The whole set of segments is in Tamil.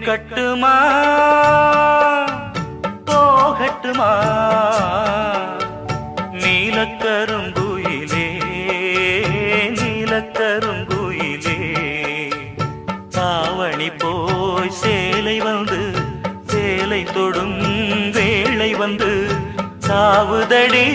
நிக்கட்டுமா போகட்டுமா நீலக்கருங்குயிலே நீலக்கருங்குயிலே தாவணி போய் சேலை வந்து சேலை தொடும் வேளை வந்து சாவுதடி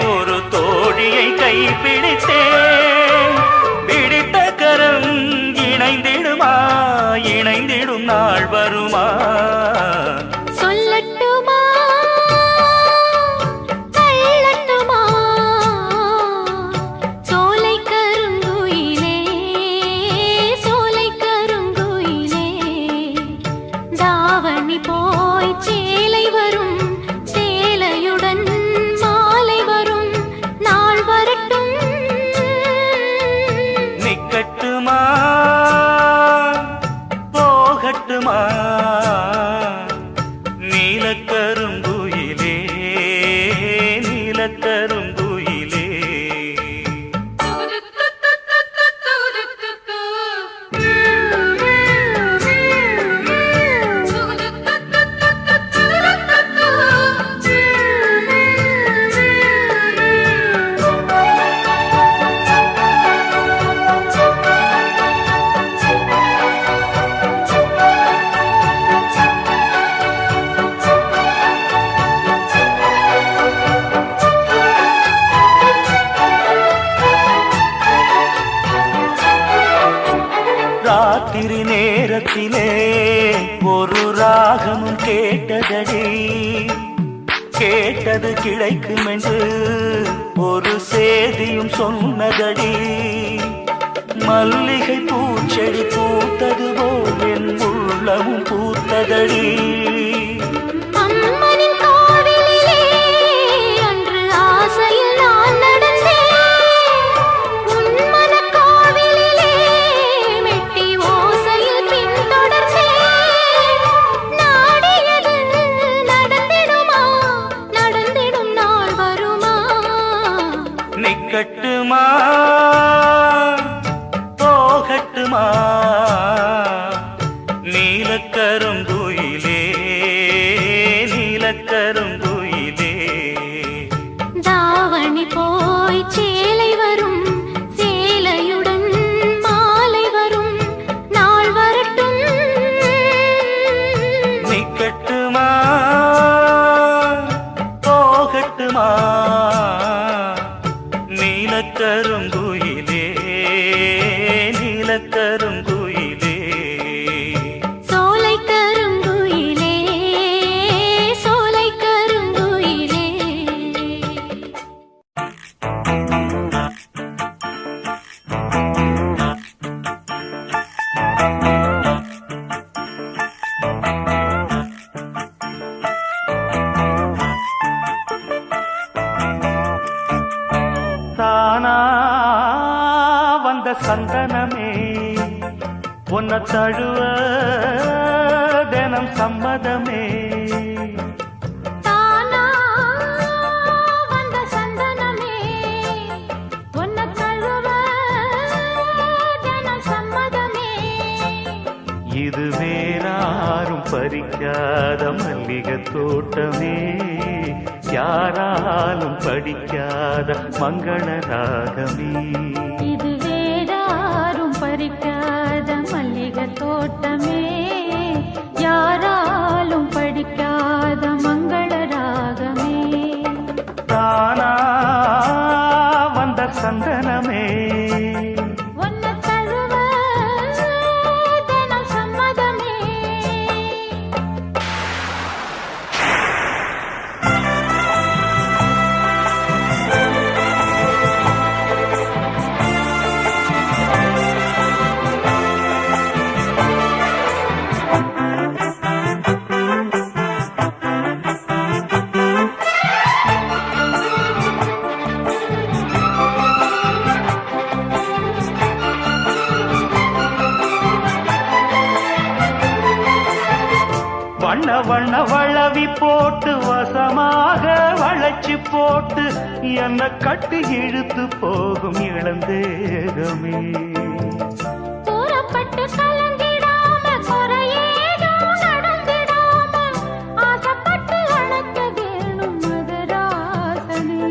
ஒரு தோழியை கைப்பிடித்தே பிடித்த கரம் இணைந்திடுமா இணைந்திடும் நாள் வருமா சொல்லட்டுமா தள்ளட்டுமா சோலை கருங்குயிலே சோலை கருங்குயிலே தாவணி போய் சேலை வரும் சேலையுடன் மாலை வரும் நாள் வரட்டும் நிக்கட்டுமா போகட்டுமா நீலக்கருங்குயிலே நீலக்கருங்குயிலே ராத்திரி நேரத்திலே ஒரு ராகமும் கேட்டதடி கேட்டது கிடைக்கும் என்று ஒரு சேதியும் சொன்னதடி மல்லிகை பூச்செடி பூத்தது போல் என் உள்ளமும் பூத்ததடி நிக்கட்டுமா போகட்டுமா நீலக்கருங்குயிலே நீலக்கருங்குயிலே தாவணி போய் சேலை வரும் சேலையுடன் மாலை வரும் நாள் வரட்டும் நிக்கட்டுமா போகட்டுமா நீலக்கருங்குயிலே நீலக்கருங்குயிலே சோலை கருங்குயிலே சோலை கருங்குயிலே தானா வந்த சந்தனமே உன்னை தழுவ தினம் சம்மதமே தானா பறிக்காத மல்லிகை தோட்டமே, யாராலும் படிக்காத மங்கள ராகமே. இது வேறாரும் பறிக்காத மல்லிகை தோட்டமே, யாராலும் படிக்காத மங்கள ராகமே. தானா வந்த சந்தனமே, உன்னை தழுவ தினம் சம்மதமே. வண்ண வண்ண வளவி போட்டு வசமாக வளைச்சு போட்டு என்ன கட்டி இழுத்து போகும் இளந்தேகமே. கூறப்பட்டு கலந்திடாம குறையேதும் நடந்திடாம ஆசைப்பட்டு அழைக்க வேணும் மதுராசனே.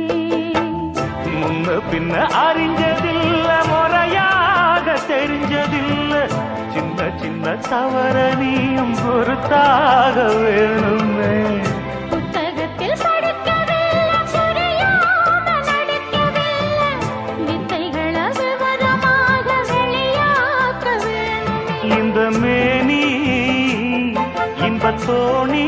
முன்ன பின்ன அறிஞ்சதில்ல, முறையாக தெரிஞ்சதில்ல, சின்ன சின்ன தவற நீயும் பொறுத்தாக வேணுமே. புத்தகத்தில் படிக்கவில்லை, புரியாம நடிக்கவில்லை, வித்தைகளை விவரமாக வெளியாக்க வேணுமே. இந்த மேனி இன்பத்தோணி,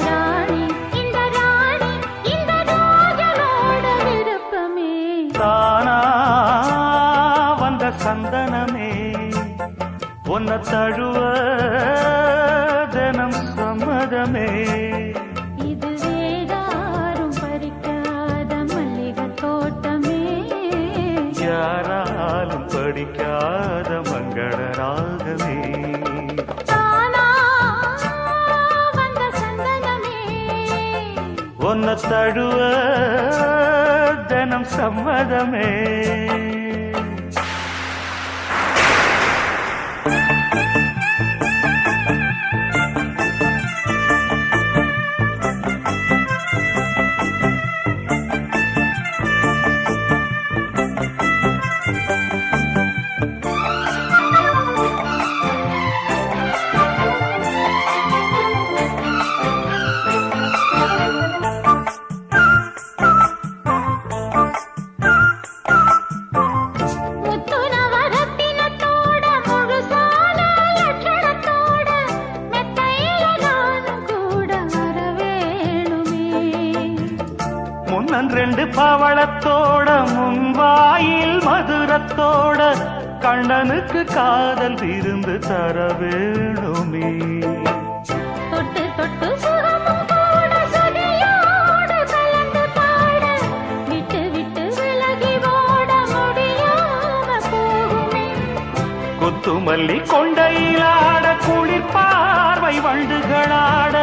ராணி இந்த ராணி இந்த ராஜனோட விருப்பமே. தானா வந்த சந்தனமே, உன்னை தழுவ தினம் சம்மதமே. இது வேறாரும் பறிக்காத மல்லிகை தோட்டமே, யாராலும் படிக்காத மங்கள ராகமே. தானா வந்த சந்தனமே, உன்னை தழுவ தினம் சம்மதமே. முத்துநவரத்தினத்தோட முழுசால லட்சணத்தோட மெத்தையில நானும் கூட வர வேணுமே. முன்னன் ரெண்டு பவளத்தோட முன்வாயில் மதுரத்தோட கண்ணனுக்கு காதல் விருந்து தர வேணுமே. தொட்டு தொட்டு சுகமும் கூட சுதியோடு கலந்து பாட, விட்டு விட்டு விலகி ஓட முடியாம போகுமே. கொத்துமல்லி கொண்டையிலாட, குளிர் பார்வை வண்டுகளாட,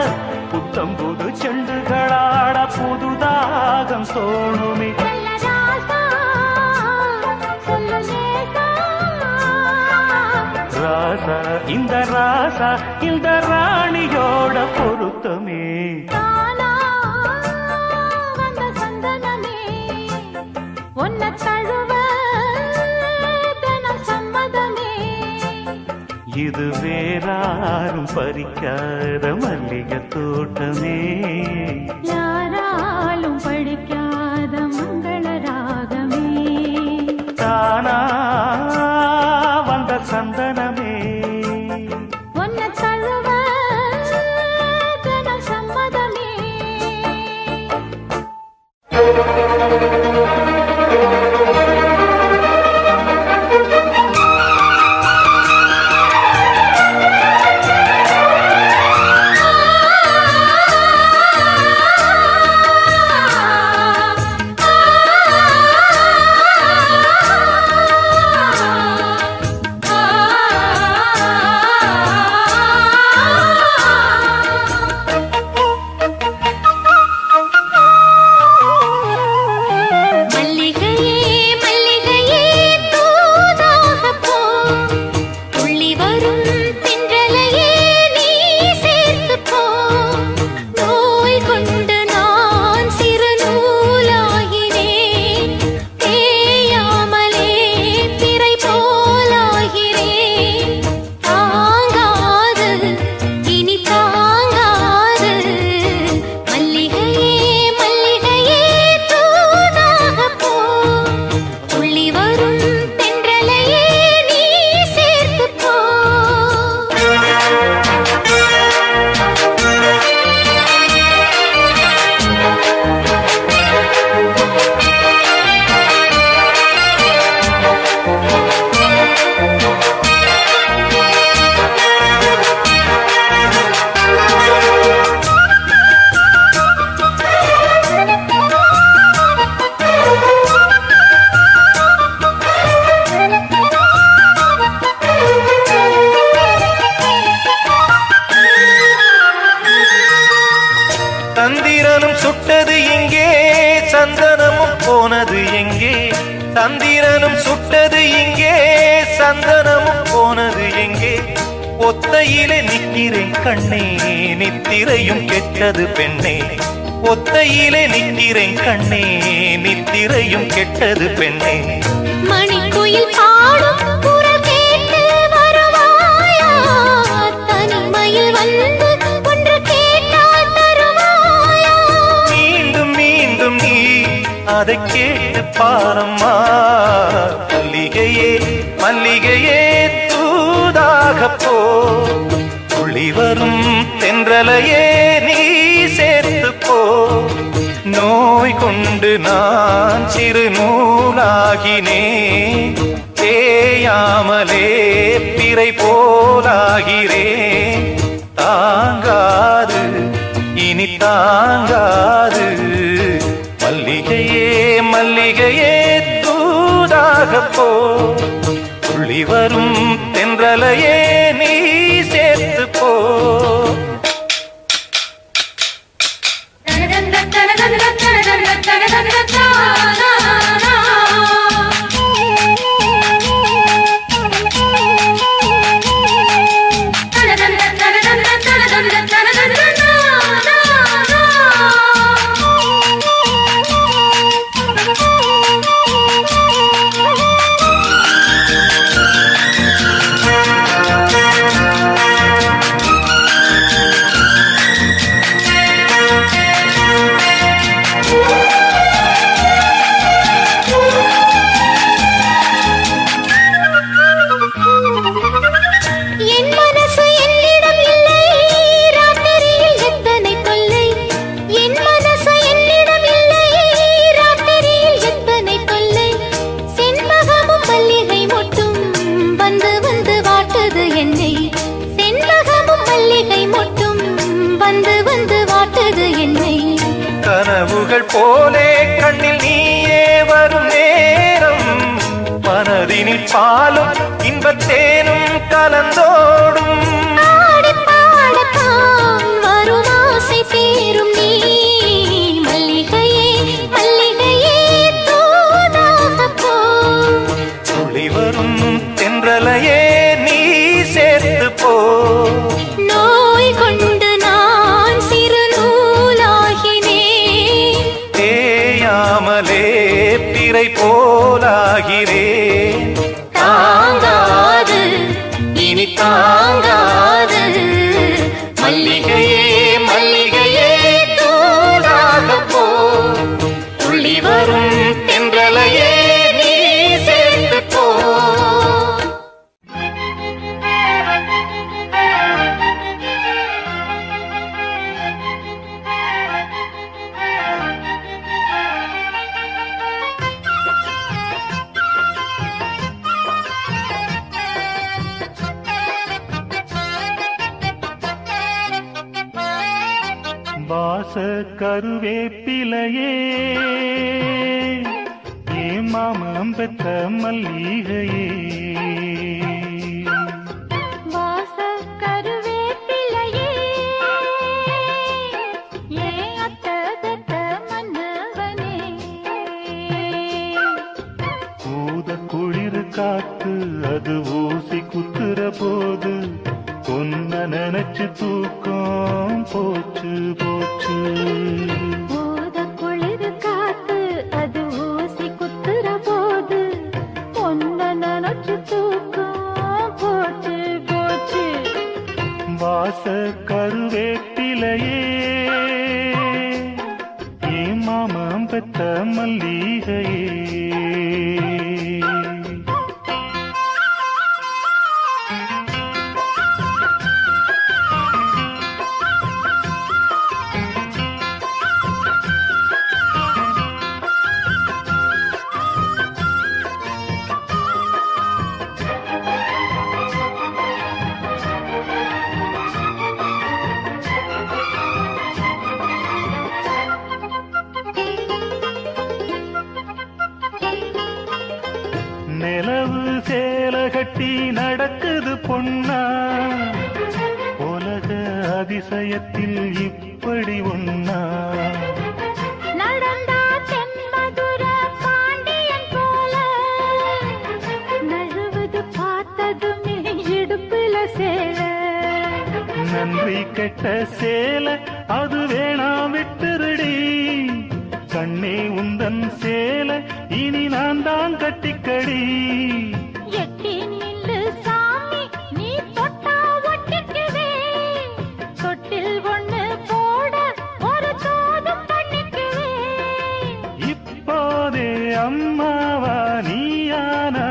புத்தம் புது செண்டுகளாட, புதுதாகம் தோணுமே. நல்ல ராசா சொல்லு லேசா, ராசா இந்த ராசா இந்த ராணியோட பொருத்தமே. தானா வந்த சந்தனமே, உன்னை தழுவ தினம் சம்மதமே. இது வேறாரும் பறிக்காத மல்லிகை தோட்டமே, யாராலும் படிக்காத மங்கள ராகமே. தானா வந்த சந்தனமே, உன்னை தழுவ தினம் சம்மதமே. போனது எங்கே சந்திரனும் சுட்டது இங்கே சந்தனமும் போனது எங்கே ஒத்தையிலே நிற்கிறேன் கண்ணே நித்திரையும் கெட்டது பெண்ணே ஒத்தையிலே நிற்கிறேன் கண்ணே நித்திரையும் கெட்டது பெண்ணே மணிக்குயில் பாடும் குரல் கேட்டு வருவாயா தனிமையில் வந்து ஒன்று கேட்டால் தருவாயா மீண்டும் மீண்டும் நீ அதை கேட்டு பாரம்மா மல்லிகையே மல்லிகையே தூதாக போ துளி வரும் தென்றலையே நீ சேர்த்து போ நோய் கொண்டு நான் சிறு நூலாகினேன் தேயாமலே பிறை போலாகிறேன் தாங்காது இனி தாங்காது மல்லிகையே மல்லிகையே தூதாக போ துளி வரும் தென்றலையே நீ சேர்த்து போ கனவுகள் போலே கண்ணில் நீயே வரும் நேரம் மனதினில் பாலும் இன்பத்தேனும் கலந்தோடும் வரும் ஆசை தீரும் நீ மல்லிகையே மல்லிகையே தூதாக போ துளி வரும் தென்றலையே நீ சேர்த்து போ நோய் கொண்டு நான் சிறு நூலாகினேன் தேயாமலே பிறை போலாகிறேன் தாங்காது இனி தாங்காது மல்லிகையே மல்லிகையே தூதாக போ துளி வரும் தென்றலையே நீ சேர்த்து போ வாச கருவேப்பிலையே ஏ மாமம் பெத்த மல்லிகையே வாச கருவேப்பிலையே ஏ அத்ததத்த மன்னவனே ஊத குளிர் காத்து அது ஊசி குத்துற போது பொன்ன நினைச்சு தூக்கம் போச்சு போச்சு ஊத குளிர் காத்து அது ஊசி குத்துற போது பொன்ன நினைச்சு தூக்கம் போச்சு போச்சு வாச கருவேப்பிலையே ஏ மாமம் பெத்த மல்லிகையே நிலவு சேல கட்டி நடக்குது பொன்னா உலக அதிசயத்தில் இப்படி ஒன்னா நடந்தா தென்மதுரை கெட்ட சேலை அது வேணாம் விட்டுருடி. கண்ணே உந்தன் சேலை இனி நான் தான் கட்டிக்கடி. எட்டி நில்லு சாமி, நீ தொட்டா ஒட்டிக்குவே. தொட்டில் ஒண்ணு போட ஒரு தோதும் பண்ணிக்குவே. இப்போதே அம்மாவா நீயானா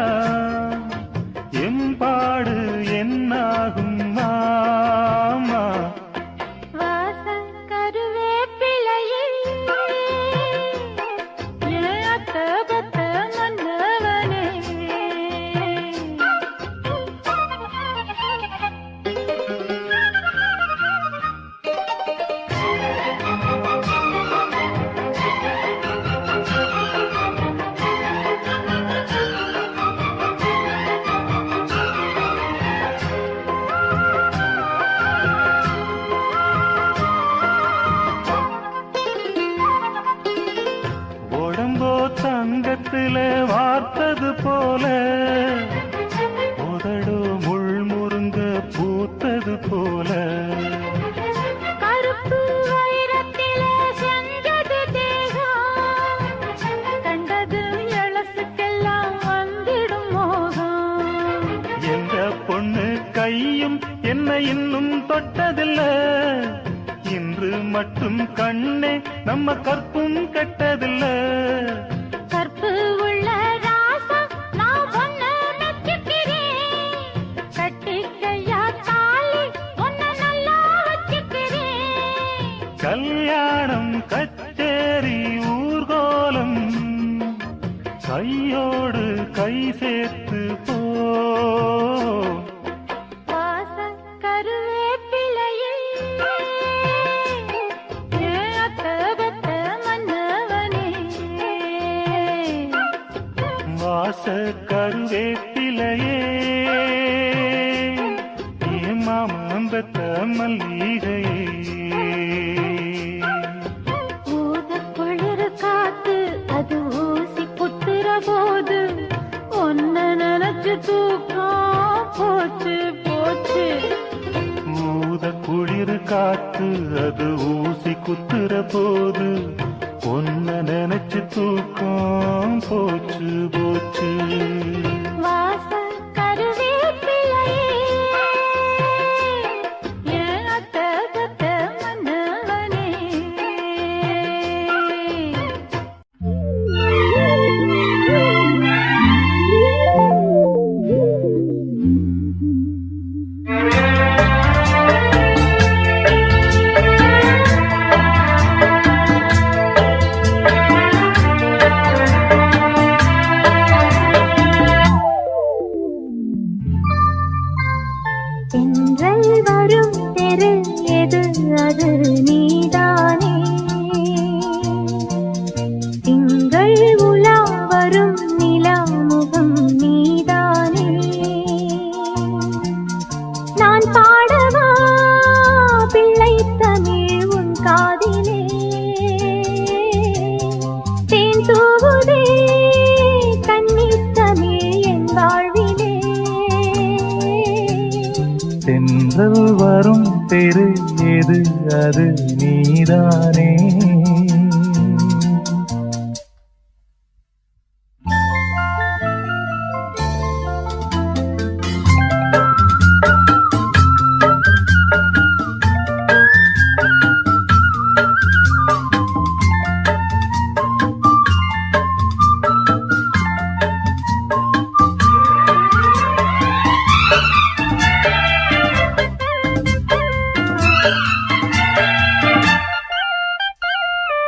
எம்பாடு என்னாகும் மாமா. வாசம் கருவேப்பிலையே, ஏத்த பத்த மன்னவனே. உடம்போ தங்கத்தில வார்த்தது போல, உதடோ முள் முருங்க பூத்தது போல. கருப்பு வைரத்திலே செஞ்சது தேகம், கண்டது எழசுக்கெல்லாம் வந்திடும் மோகம். எந்த பொண்ணு கையும் என்ன இன்னும் தொட்டதில்ல, இன்று மட்டும் கண்ணே நம்ம கற்பும் கெட்டதில்ல. கற்பு உள்ள ராசா, நான் ஒன்ன மெச்சுக்கிறேன். கட்டிக்கையா தாலி ஒன்ன நல்லா வச்சுக்கிறேன். கல்யாணம் கச்சேரி ஊர்கோலம் கையோடு கை சேர்த்து போ. வாசம் கருவேப்பிலையே, ஏத்த பத்த மன்னவனே. வாச கருவேப்பிலையே, என் மாமன் பெத்த மல்லிகையே. ஊத குளிர் காத்து அது ஊசி குத்துற போது, ஒன்ன நினைச்சு தூக்கம் போச்சு போச்சு. ஊத குளிர் காத்து அது ஊசி குத்துற போது, ஒன்ன நினைச்சு தூக்கம் போச்சு போச்சு. வாசம் கருவேப்பிலையே, ஏத்த பத்த மன்னவனே. தென்றல் வரும் தெரு எது, அது நீதானே. திங்கள் உலா வரும் நிலா முகம் நீதானே. நான் பாடவா பிள்ளை தமிழ் உன் காதிலே. தேன் தூவுதே கண்ணீர் தமிழ் என் வாழ்விலே. தென்றல் வரும் தெரு எது, அது நீதானே.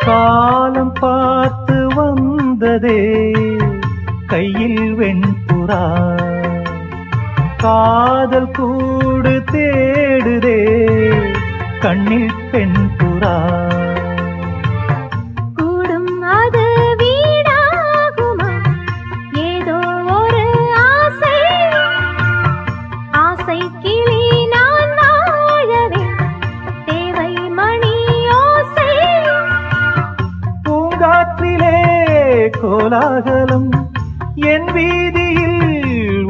காலம் பார்த்து வந்ததே கையில் வெண்புறா, காதல் கூடு தேடுதே கண்ணில் பெண்புறா. கூடும் அது வீடாகுமா, ஏதோ ஒரு ஆசை. ஆசை கிளி நான் வாழவே தேவை மணி ஓசை. பூங்காற்றிலே கோலாகலம், என் வீதியில்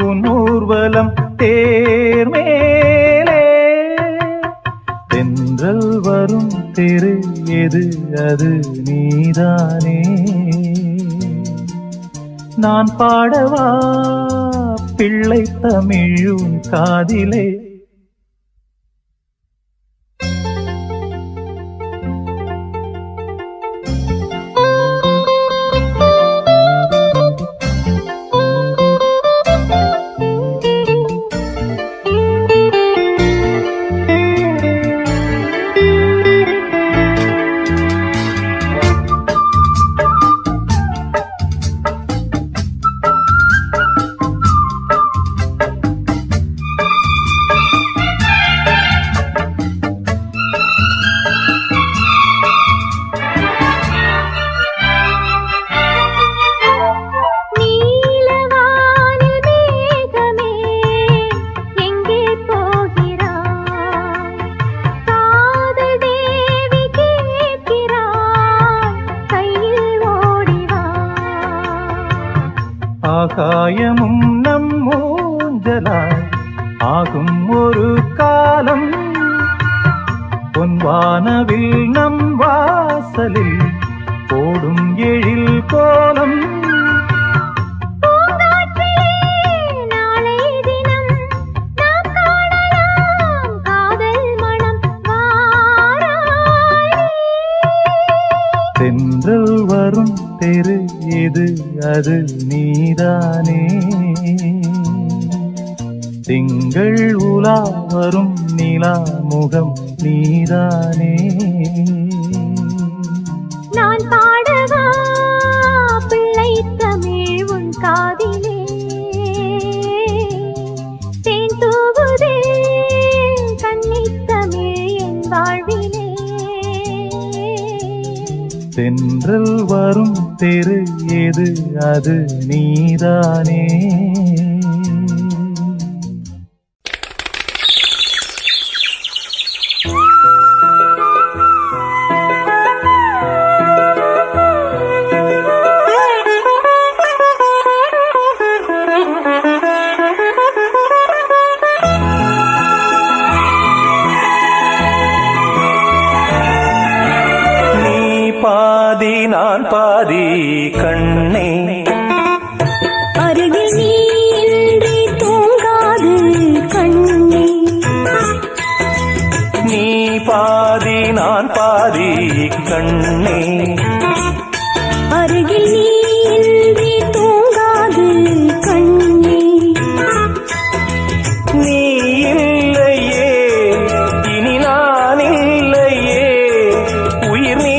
உன் ஊர்வலம் தேர்மேலே. தென் தெரு எது அது நீதானே. நான் பாடவா பிள்ளை தமிழும் காதிலே. ஆகாயமும் நம் மூஞ்சலாய் ஆகும் ஒரு காலம். பொன்வானவில் நம் வாசலில் போடும் எழில் கோலம். தென்றல் வரும் தெரு எது அது நீதானே. திங்கள் உலா வரும் நிலா முகம் நீதானே. நான் பாடவா பிள்ளை தமிழ் உன் காதிலே. தேன் தூவுதே கன்னித் தமிழ் என் வாழ்விலே. தென்றல் வரும் தெரு எது அது நீதானே. பாதி நான் பாதி கண்ணே. அருகில் நீ இன்றி தூங்காது கண்ணே. நீ பாதி நான் பாதி கண்ணே. அருகில் நீ இன்றி தூங்காது கண்ணே. நீ இல்லையே இனி நான் இல்லையே உயிர் நீ.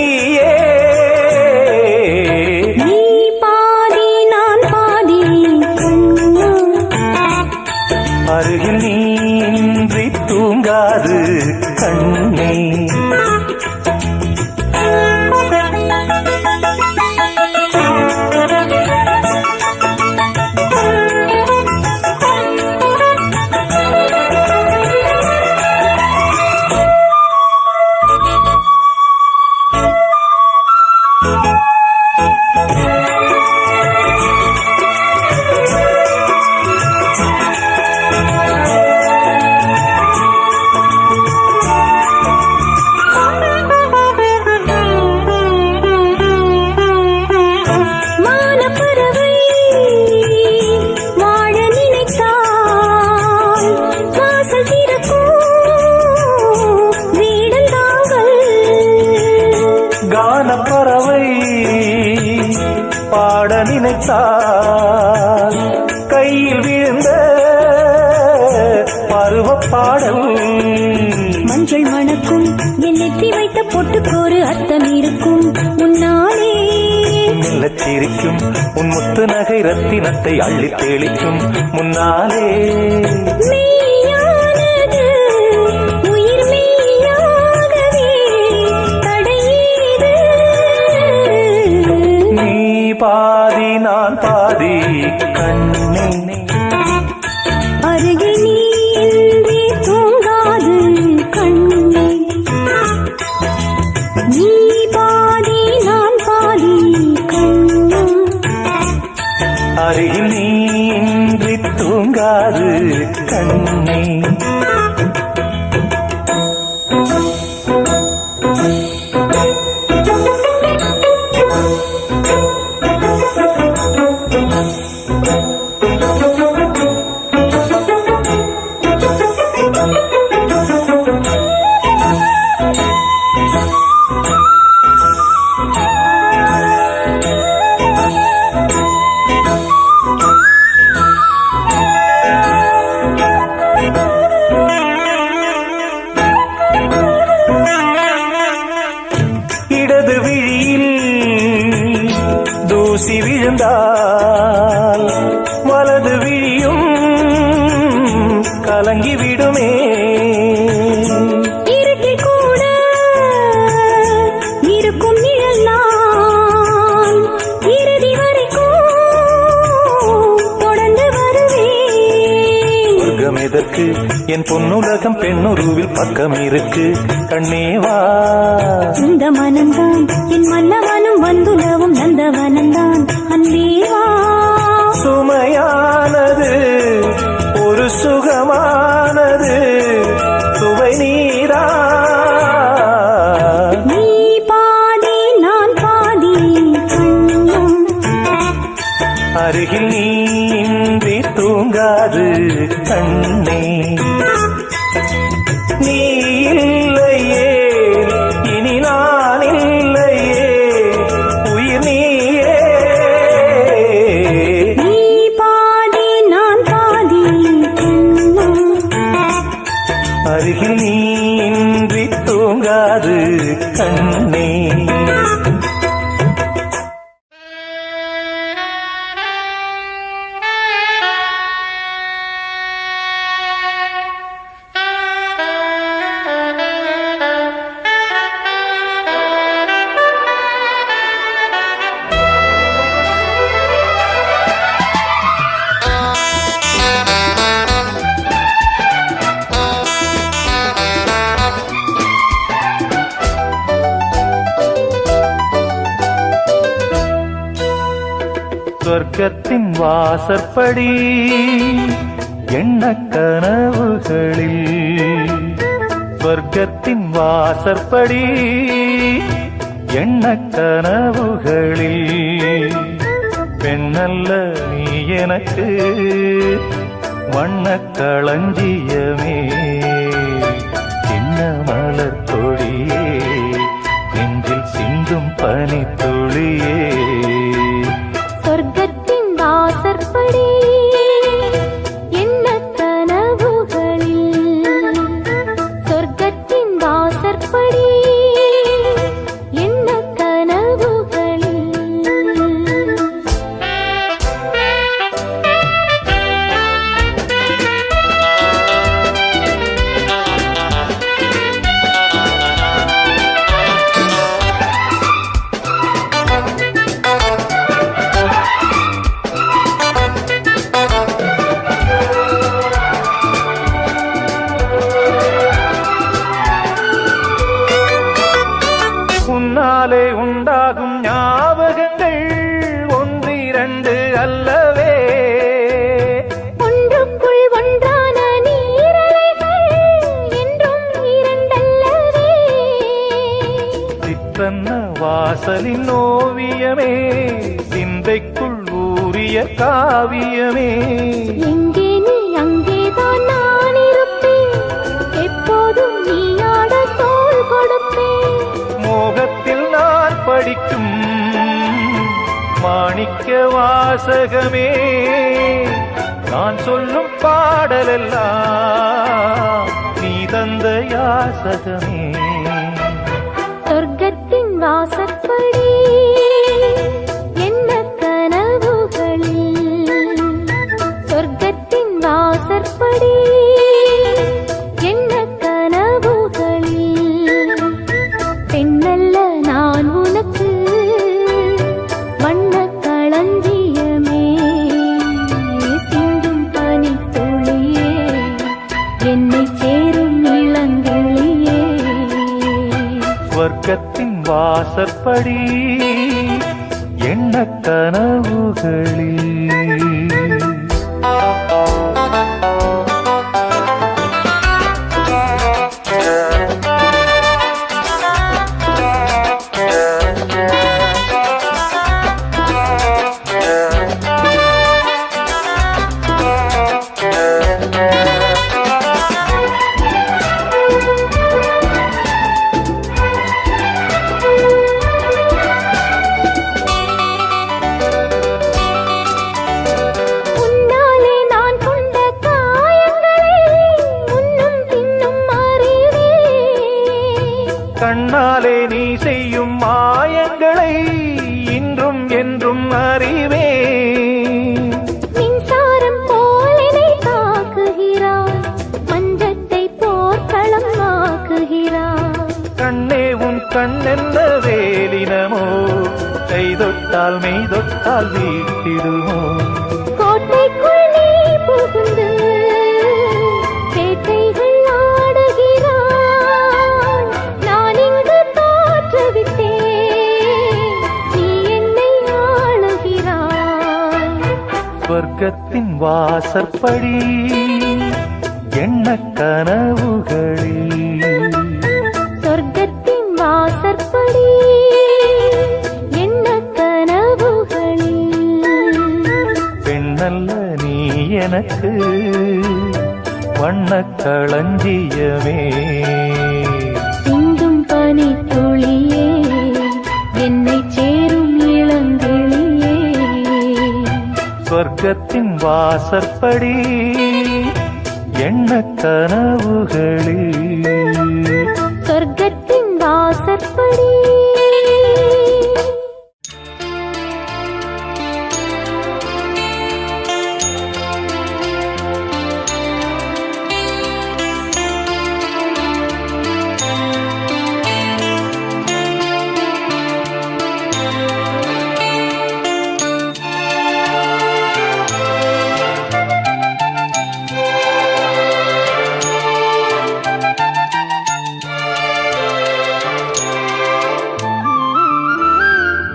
அருகில் நீ இன்றி தூங்காது கண்ணே. கானப்பறவை பாட நினைத்தால் கையில் விழுந்த பருவ பாடல். மஞ்சள் மணக்கும் என் நெற்றி வைத்த பொட்டுக்கோரு அர்த்தம் இருக்கும் முன்னாலே. சிரிக்கும் உன் முத்து நகை ரத்தினத்தை அள்ளி தெளிக்கும் முன்னாலே. பாதி நான் பாதி கண்ணே. அருகில் நீ இன்றி தூங்காது கண்ணே. நீ பாதி நான் பாதி கண்ணே. அருகில் நீ இன்றி தூங்காது கண்ணே. பார்த்தால் வலது விழியும் கலங்கிவிடுமே. இருட்டில் கூட இருக்கும் நிழல் நான் இறுதி வரைக்கும் தொடர்ந்து வருவேன். சொர்க்கம் எதற்கு என் பொன்னுலகம் பெண்ணுருவில் பக்கம் இருக்கு கண்ணேவா. இந்த மனம்தான் என் மன்னவனும் வந்துலவும் நந்தவனந்தான் அன்பேவா. சுமையானது ஒரு சுகமானது சுவை நீரா. நீ பாதி நான் பாதி கண்ணும் அருகில் நீ இன்றி தூங்காது கண்ணே. நீ இல்லையே இனி நான் இல்லையே உயிர் நீயே. நீ பாதி நான் பாதி கண்ணும் அருகில் நீ இன்றி தூங்காது கண்ணே. சொர்க்கத்தின் வாசற்படி எண்ண கனவுகளில். சொர்க்கத்தின் வாசற்படி எண்ண கனவுகளில். பெண்ணல்ல நீ எனக்கு வண்ண களஞ்சியமே. சின்ன மலர் கொடியே நெஞ்சில் சிந்தும் பனித்துளியே. சொர்க்கத்தின் வாசற்படி என்ன கனவுகளில். சொர்க்கத்தின் வாசற்படி என்ன கனவுகளில். உன்னாலே உண்டாகும் ஞாபகங்கள் ஒன்றிரண்டு அல்லவே. ஒன்றுக்குள் ஒன்றான நீரலைகள் என்றும் இரண்டல்லவே. சித்தன்ன வாசலின் ஓவியமே சிந்தைக்குள் ஊறிய காவியமே. எங்கே நீ அங்கேதான் நான் இருப்பேன். எப்போதும் நீ ஆட தோள் கொடுப்பேன். மோகத்தில் நான் படிக்கும் மாணிக்க வாசகமே. நான் சொல்லும் பாடலெல்லாம் நீ தந்த யாசகமே. சொர்க்கத்தின் வாசற்படி என்ன கனவுகளில். சொர்க்கத்தின் வாசற்படி என்ன கனவுகளில். பெண்ணல்ல நான் உனக்கு வண்ண களஞ்சியமே. சிந்தும் பனித்துளியே என்னை சேரும் இளங்கிளியே. சொர்க்கத்தின் வாசற்படி எண்ண கனவுகளில். உன்னாலே நான் கொண்ட காயங்களை முன்னும் பின்னும் அறிவேன். கண்ணாலே நீ செய்யும் மாயங்களை இன்றும் என்றும் அறிவேன். விடுமோ? கோட்டைக்குள் நீ புகுந்து பேட்டைகள் ஆடுகிறாய். நான் இங்கு தோற்றுவிட்டேன், நீ என்னை ஆளுகிறாய். சொர்க்கத்தின் வாசற்படி எண்ண கனவுகளில், சொர்க்கத்தின் வாசற்படி என்ன கனவுகளில். பெண்ணல்ல நீ எனக்கு வண்ணக் களஞ்சியமே. சிந்தும் பனி துளியே என்னை சேரும் இளங்கிளியே. சொர்க்கத்தின் வாசற்படி எண்ண கனவுகளில், சொர்க்கத்தின் வாசற்படி.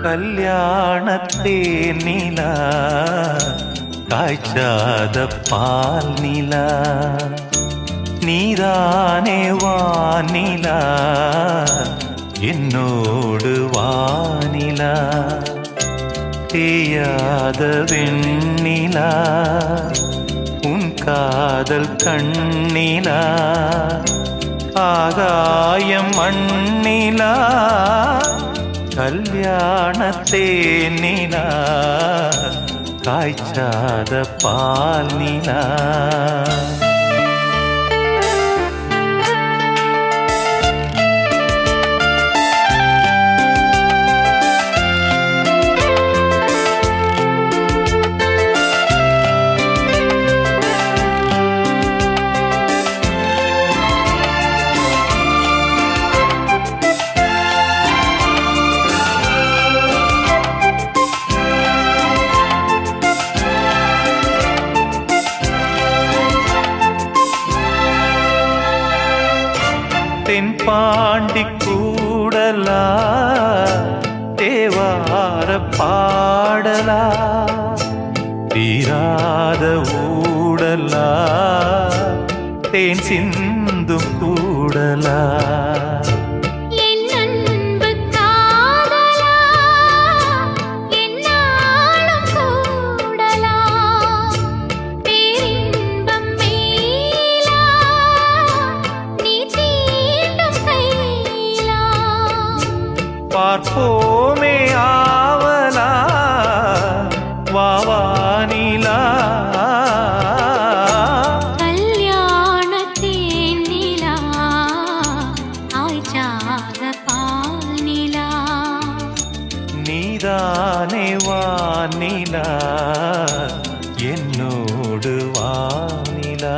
கல்யாணத்தே நிலா காய்ச்சாத பால் நிலா, நீதானே வானிலா என்னோடு வானிலா. தேயாத வெண்ணிலா உன் காதல் கண்ணிலா, ஆகாயம் மண்ணிலா. கல்யாணத்தே நிலா காய்ச்சாத பால் நிலா. தென்பாண்டி கூடலா தேவார பாடலா, தீராத ஊடலா தேன் சிந்தும் கூடலா. என் அன்பு காதலா என்னாலும் கூடலா, பேரின்பம் மேலா நீ தீண்டும் கையிலா. பார்ப்போமே ஆவலா வாவானிலா. கல்யாணத்தேன் நிலா ஆய்ச்சாத பால் நிலா. நீதானே வானிலா என்னோடு வானிலா.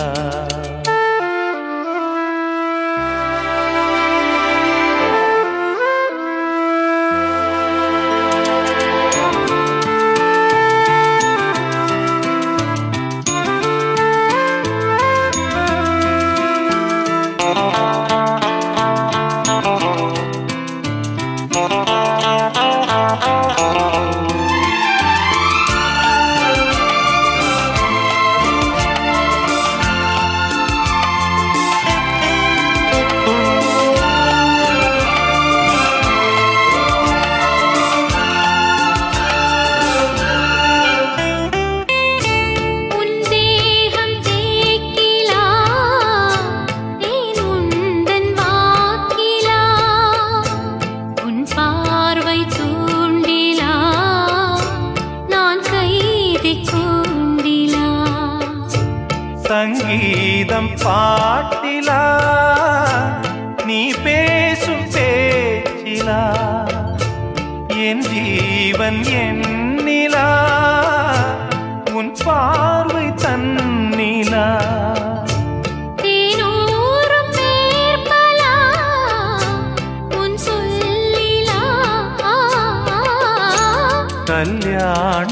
உன் தேகம் தேக்கிலா தேன் உந்தன் வாக்கிலா, உன் பார்வை தூண்டிலா நான் கைதி கூண்டிலா. சங்கீதம் பாட்டிலா நீ பேசும் பேச்சிலா, என் ஜீவன் என்னிலா உன் பார்வை தன்னிலா. தேனூரும் மேற்பலா உன் சொல்லிலா. கல்யாண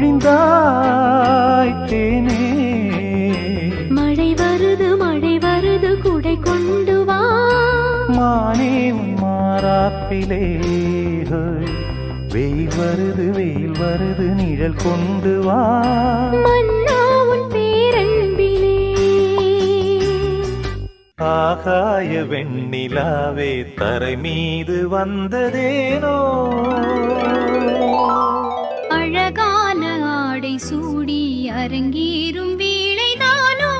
பொழிந்தாய் தேனே. மழை வருது குடை கொண்டு வா. மானே உன் மாறாப்பிலே வெயில் வருது நிழல் கொண்டு வா. மன்னா உன் பேரன்பிலே. ஆகாய வெண்ணிலாவே தரை மீது வந்ததேனோ. அழகான ஆடை சூடி அரங்கேறும் வேளைதானோ.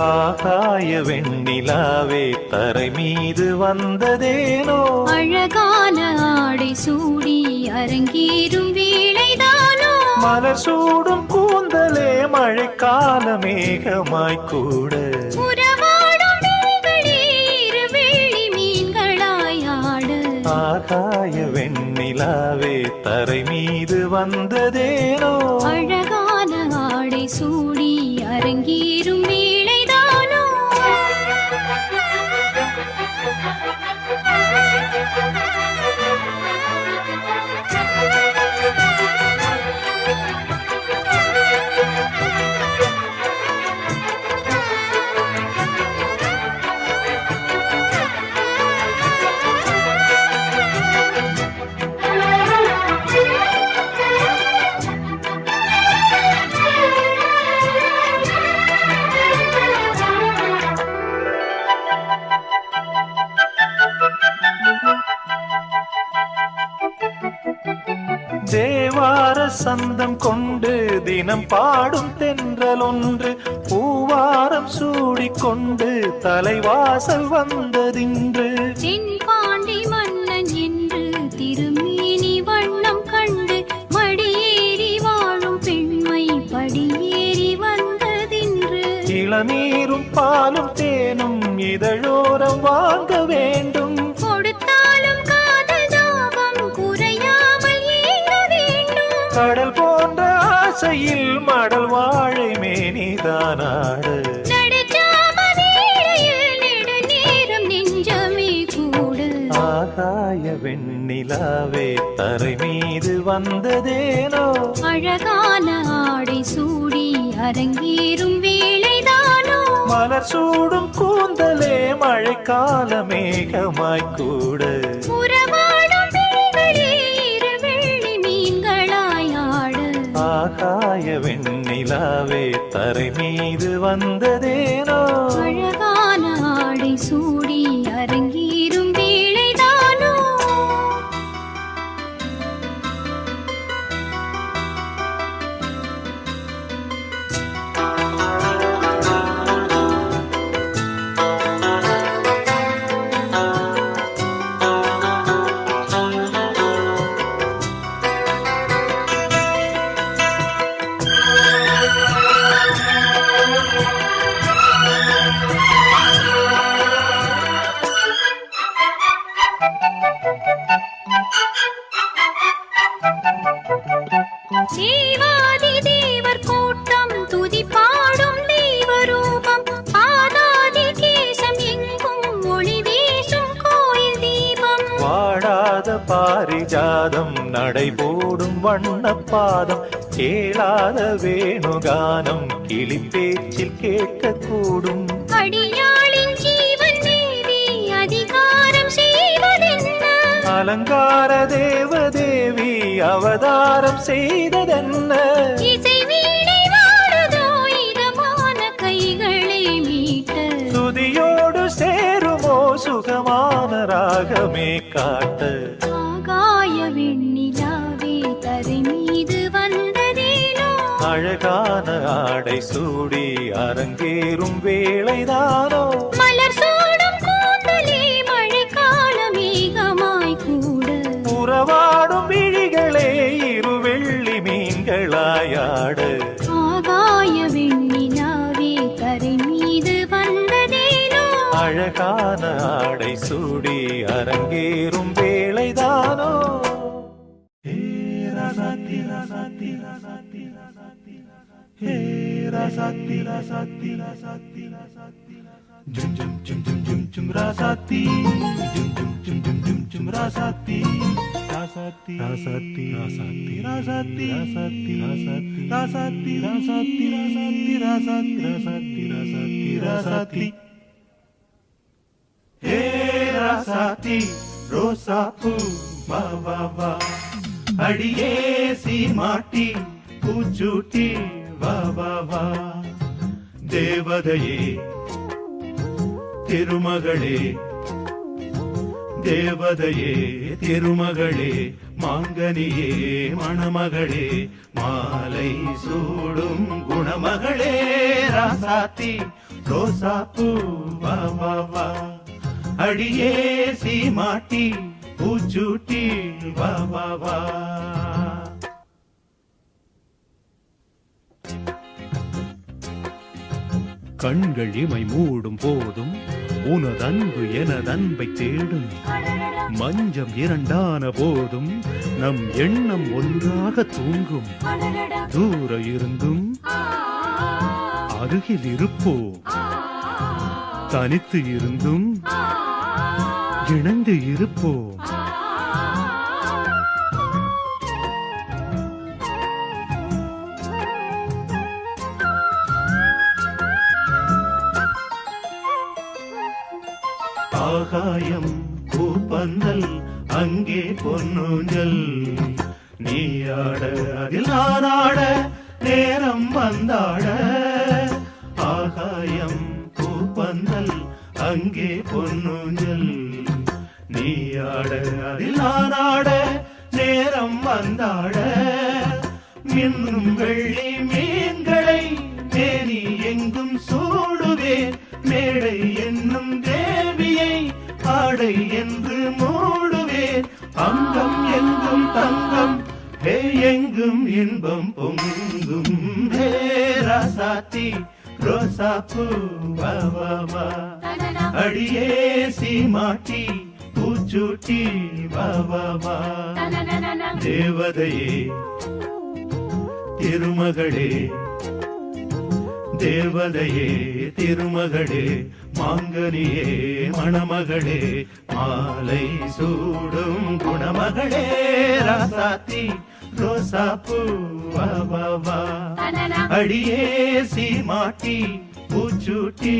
ஆகாய வெண்ணிலாவே தரை மீது வந்ததேனோ. அழகான ஆடை சூடி அரங்கேறும் வேளைதானோ. மலர் சூடும் கூந்தலே மழைக்கால மேகமாய் கூட. உறவாடும் விழிகளே இரு வெள்ளி மீன்களாய் ஆட. ஆகாய வெண்ணிலாவே தரை மீது வந்ததேனோ. அழகான ஆடை சூடி அரங்கேறும் வேளைதானோ. தேவார சந்தம் கொண்டு தினம் பாடும் தென்றல் ஒன்று பூவாரம் சூடிக்கொண்டு தலைவாசல் வந்ததின்று. தென்பாண்டி மன்னன் என்று திருமேனி வண்ணம் கண்டு மடியேறி வாழும் பெண்மை படியேறி வந்ததின்று. இளநீரும் பாலும் தேனும் இதழோரம் வாங்க வேண்டும். கொடுத்தாலும் காதல் தாகம் குறையாமல் ஏங்க வேண்டும். கடல் போன்ற ஆசையில் மடல் வாழை மேனிதானாடு. நடுச்சாம வேளையில் நெடுநேரம் நெஞ்சமே கூடு. ஆகாய வெண்ணிலாவே தரை மீது வந்ததேனோ. அழகான ஆடை சூடி அரங்கேறும் வேளைதானோ. மலர் சூடும் கூந்தலே மழைக்கால மேகமாய் கூட. உறவாடும் விழிகளே இரு வெள்ளி மீன்களாய் ஆட. ஆகாய வெண்ணிலாவே தரை மீது வந்ததேனோ. அழகான ஆடை சூடி அரங்கேறும் வேளைதானோ. தேவாதி தேவர் கூட்டம் துதி பாடும் தெய்வரூபம். பாதாதி கேசம் எங்கும் ஒளி வீசும் கோயில் தீபம். வாடாத பாரிஜாதம் நடைபோடும் வண்ணப்பாதம். கேளாத வேணுகானம் கிளி பேச்சில் கேட்கக்கூடும். அடியாளின் ஜீவன் தேவி அதிகாரம் செய்வதென்ன. அலங்கார தேவதேவி அவதாரம் செய்ததென்ன. இசை வீணை வாடுதோ இதமான கைகளை மீட்ட. துதியோடு சேருமோ சுகமான ராகமே காட்ட. ஆகாய வெண்ணிலாவே தரை மீது வந்ததேனோ. அழகான ஆடை சூடி அரங்கேறும் வேளைதானோ. மலர் சூடும் கூந்தலே மழைக்கால மேகமாய் கூட. உறவாடும் விழிகளே இரு வெள்ளி மீன்களாயாட. ஆகாய வெண்ணிலாவே தரை மீது வந்ததேனோ. அழகான ஆடை சூடி அரங்கேறும் வேளைதானோ. ஏ ரசாத்தி ரசாத்தி ரசாத்தி ஹே ராசாத்தி ராசாத்தி ராசாத்தி ராசாத்தி ஜும் ஜும் ஜும் ஜும் ஜும் ஜும் ராசாத்தி ஜும் ஜும் ஜும் ஜும் ஜும் ஜும் ராசாத்தி ராசாத்தி ராசாத்தி ராசாத்தி ராசாத்தி ராசாத்தி ராசாத்தி ராசாத்தி ராசாத்தி ராசாத்தி ராசாத்தி ராசாத்தி ராசாத்தி ஹே ராசாத்தி ரோசாப்பூ வா வா வா அடியே சீமாட்டி பூச்சூட்டி வா வா வா தேவதையே திருமகளே தேவதையே திருமகளே மாங்கனியே மணமகளே மாலை சூடும் குணமகளே ராசாத்தி ரோசாப்பூ வா வா வா அடியே சீமாட்டி பூச்சூட்டி வா வா வா கண்கள் இமை மூடும் போதும் உனதன்பு எனதன்பை தேடும் மஞ்சம் இரண்டான போதும் நம் எண்ணம் ஒன்றாக தூங்கும் தூர இருந்தும் அருகில் இருப்போம் தனித்து இருந்தும் இணைந்து இருப்போம் ஆகாயம் பூப்பந்தல் அங்கே பொன்னூஞ்சல் நீயாட அதில் நானாட நேரம் வந்தாட ஆகாயம் பூப்பந்தல் அங்கே பொன்னூஞ்சல் நீயாட அதில் நானாட நேரம் வந்தாட மின்னும் வெள்ளி மீன்களை மேனி எங்கும் சூடுவேன் மேடை என்னும் தேவியை ஆடை என்று மூடுவேன் அங்கம் எங்கும் தங்கம் ஹே எங்கும் இன்பம் பொங்கும் ஹே ராசாத்தி ரோசாப்பூ வா வா வா அடியே சீமாட்டி பூச்சூட்டி வா வா வா தேவதையே திருமகளே தேவதையே திருமகளே மாங்கனியே மணமகளே மாலை சூடும் குணமகளே ராசாத்தி ரோசாப்பூ வா வா வா அடியே சீமாட்டி பூச்சூட்டி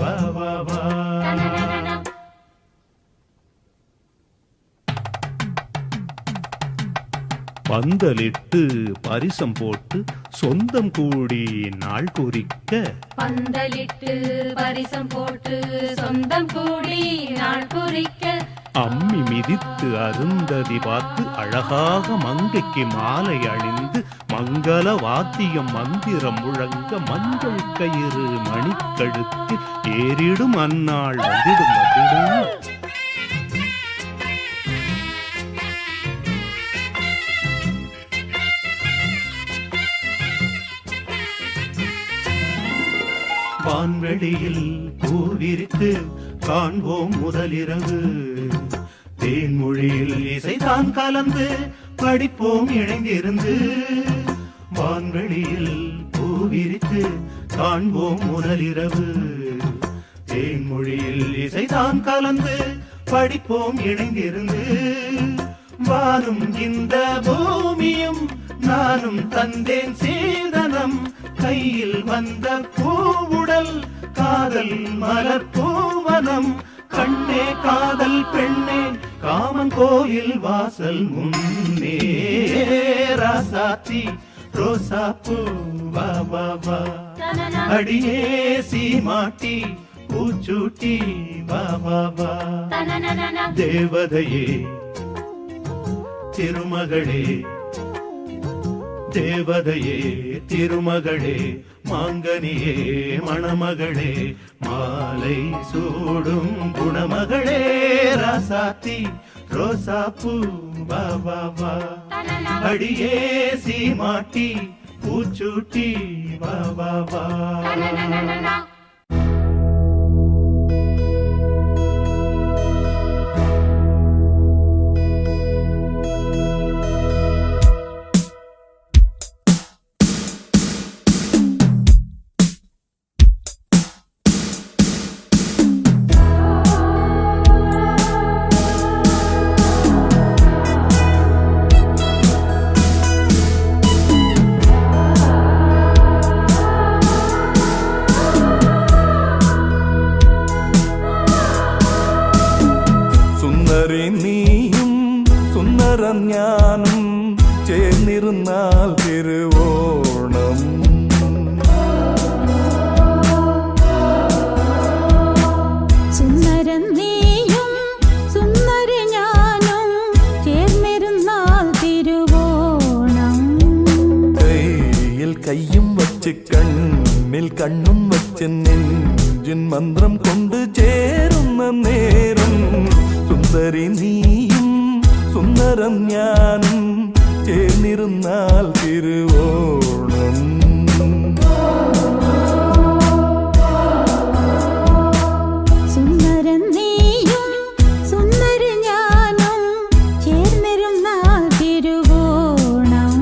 வா வா வா பந்தலிட்டு பரிசம் போட்டு சொந்தம் கூடி நாள் குறிக்க பந்தலிட்டு பரிசம் போட்டு சொந்தம் கூடி நாள் குறிக்க அம்மி மிதித்து அருந்ததி பார்த்து அழகாக மங்கைக்கு மாலை அணிந்து மங்கள வாத்தியம் மந்திரம் முழங்க மஞ்சள் கயிறு மணிக்கழுத்தில் ஏறிடும் அந்நாள் வந்திடும் வந்திடும் வான்வெளியில் பூவிரித்து காண்போம் முதலிரவு தேன்மொழியில் இசைதான் கலந்து படிப்போம் இணைந்திருந்து வான்வெளியில் பூவிரித்து காண்போம் முதலிரவு தேன்மொழியில் இசைதான் கலந்து படிப்போம் இணைந்திருந்து வானும் இந்த பூமியும் நானும் தந்தேன் சீதனம் கையில் வந்த பூவுடல் காதல் மலர் பூவனம் கண்ணே காதல் பெண்ணே காமன் கோயில் வாசல் முன்னே ராசாத்தி ரோசாப்பூ வா வா வா அடியே சீமாட்டி பூச்சூட்டி வா வா வா தேவதையே திருமகளே தேவதையே திருமகளே மாங்கனியே மணமகளே மாலை சூடும் குணமகளே ராசாத்தி ரோசாப்பூ வா வா வா அடியே சீமாட்டி பூச்சூட்டி வா வா வா സുന്ദരം ഞാനും ചേർന്നിരുന്നാൽ തിരുവോണം. സുന്ദരൻ നീയും സുന്ദര ഞാനും ചേർന്നിരുന്നാൽ തിരുവോണം. കയ്യിൽ കയ്യും വച്ച് കണ്ണിൽ കണ്ണും വച്ച് നെഞ്ചിൻ മന്ത്രം കൊണ്ട് ചേരുന്ന നേരം സുന്ദരി നീയും സുന്ദരം ഞാനും ചേർന്നിരുന്നാൽ തിരുവോണം. സുന്ദരൻ നീയും സുന്ദര ഞാനും ചേർന്നിരുന്നാൽ തിരുവോണം.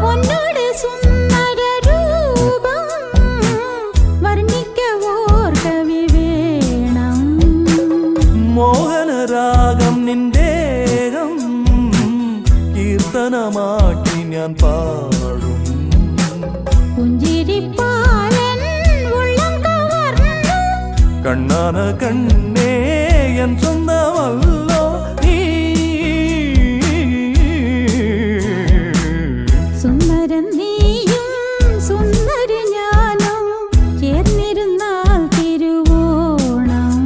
പൊന്നോട് സുന്ദര രൂപം വർണ്ണിക്കവോർ കവി വേണം. മോഹനരാഗം നിന്റേകം കീർത്തനമാക്കി ഞാൻ പാടും. പുഞ്ചിരിപ്പാലൻ ഉള്ളം കവർന്നു കണ്ണാന കണ്ണേ എൻ സ്വന്തമല്ലോ നീ. സുന്ദരൻ നീയും സുന്ദര ഞാനും ചേർന്നിരുന്നാൽ തിരുവോണം.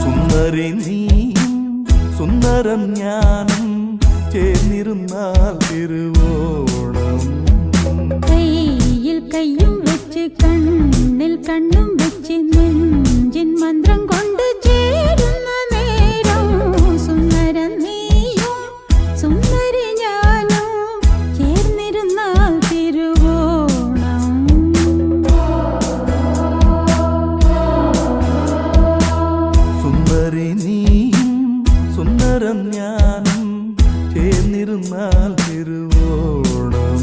സുന്ദരി നീയും സുന്ദരം ഞാനും ചേർന്നിരുന്നാൽ തിരുവോണം. കയ്യിൽ കയ്യും വെച്ച് കണ്ണിൽ കണ്ണും വെച്ച് നെഞ്ചിൻ മന്ത്രം കൊണ്ട് ചേരുന്ന നേരം സുന്ദരൻ നീയും സുന്ദര ഞാനും ചേർന്നിരുന്നാൽ തിരുവോണം. സുന്ദരി നീയും സുന്ദരം ഞാനും ചേർന്നിരുന്നാൽ തിരുവോണം.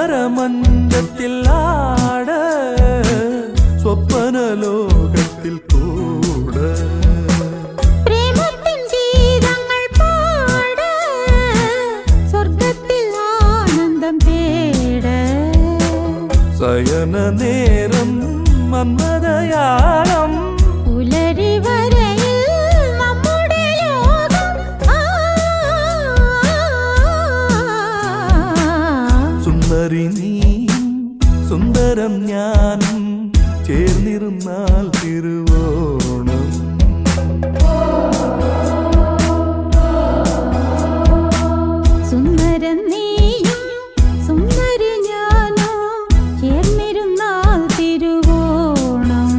ചപ്പരമഞ്ചത്തിൽ ആട സ്വപ്ന ലോകത്തിൽ കൂട. പ്രേമത്തിൻ ഗീതങ്ങൾ പാട സ്വർഗത്തിൽ ആനന്ദം തേട. ശയന നേരം മന്മദയാളം പുലരി വരയിൽ നമ്മുടെ ലോകം. സുന്ദരി നീയും സുന്ദരം ഞാനും ചേർന്നിരുന്നാൽ തിരുവോണം. സുന്ദരൻ നീയും സുന്ദര ഞാനും ചേർന്നിരുന്നാൽ തിരുവോണം.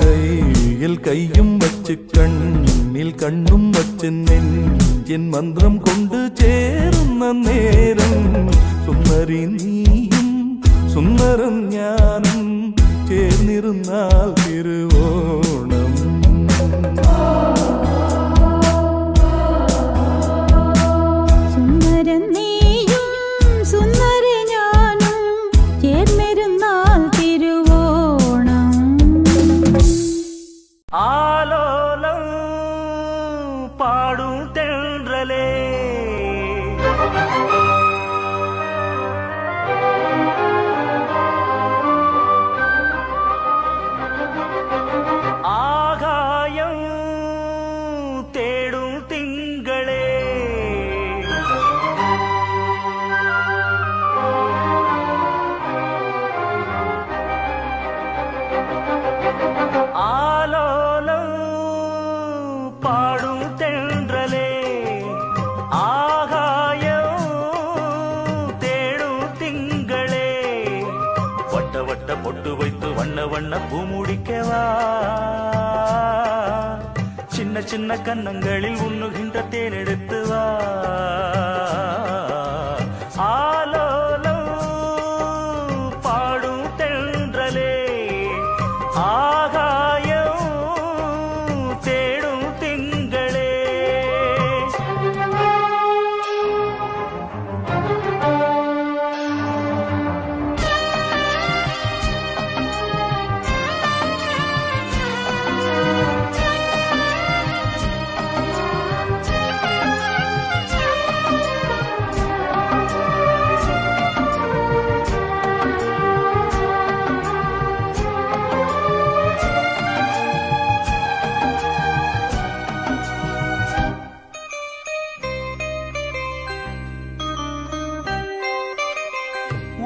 കയ്യിൽ കയ്യും വച്ച് കണ്ണിൽ കണ്ണും വച്ച് നെഞ്ചിൻ മന്ത്രം കൊണ്ട് ചേരുന്ന നേരം സുന്ദരി നീയും സുന്ദരം ഞാനും ചേർന്നിരുന്നാൽ തിരുവോണം. സുന്ദരൻ നീയും സുന്ദര ഞാനും ചേർന്നിരുന്നാൽ തിരുവോണം. ആലോലം പാടും തെன்றலே ആ வண்ண வண்ண பூ முடிக்கவா சின்ன சின்ன கன்னங்களில் உண்ணுகின்ற தேனெடுத்து வா ஆலோலம் பாடும் தென்றலே ஆகாயம் தேடும் திங்களே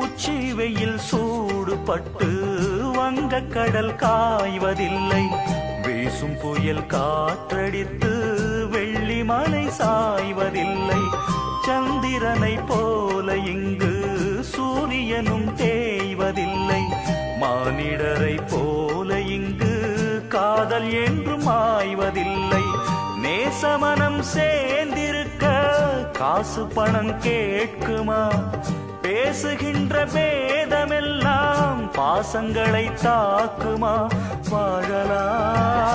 உச்சி வெயில் சூடுபட்டு வங்க கடல் காய்வதில்லை வீசும் புயல் காற்றடித்து வெள்ளி மலை சாய்வதில்லை சந்திரனை போல இங்கு சூரியனும் தேய்வதில்லை மானிடரை போல இங்கு காதல் என்றும் மாய்வதில்லை நேசமனம் சேர்ந்திருக்க காசு பணம் கேட்குமா பேசுகின்ற பேதமெல்லாம் பாசங்களை தாக்குமா வாழலாம்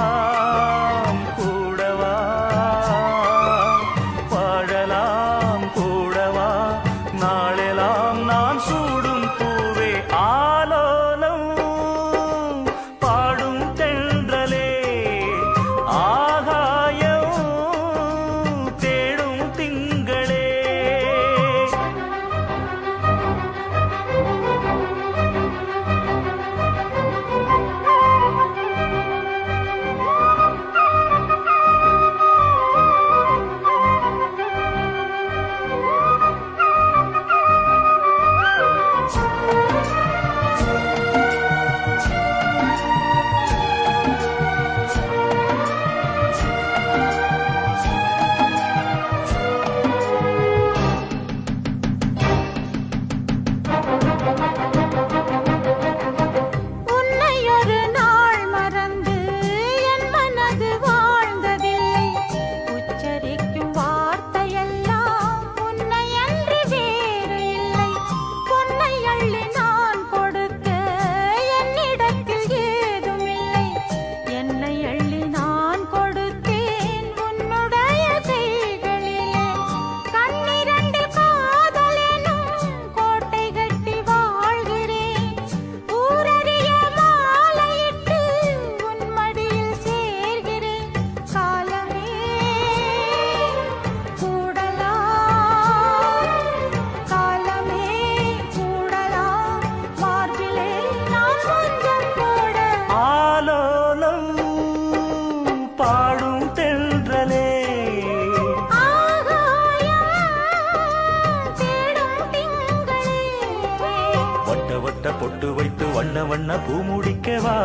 கூடவா வாழலாம் கூடவா நாளெல்லாம் நான் சூடும் பூவே ஆலோலம் பாடும் தென்றலே ஆகாயம் தேடும் திங்களே வட்ட வட்ட பொட்டு வைத்து வண்ண வண்ண பூ முடிக்கவா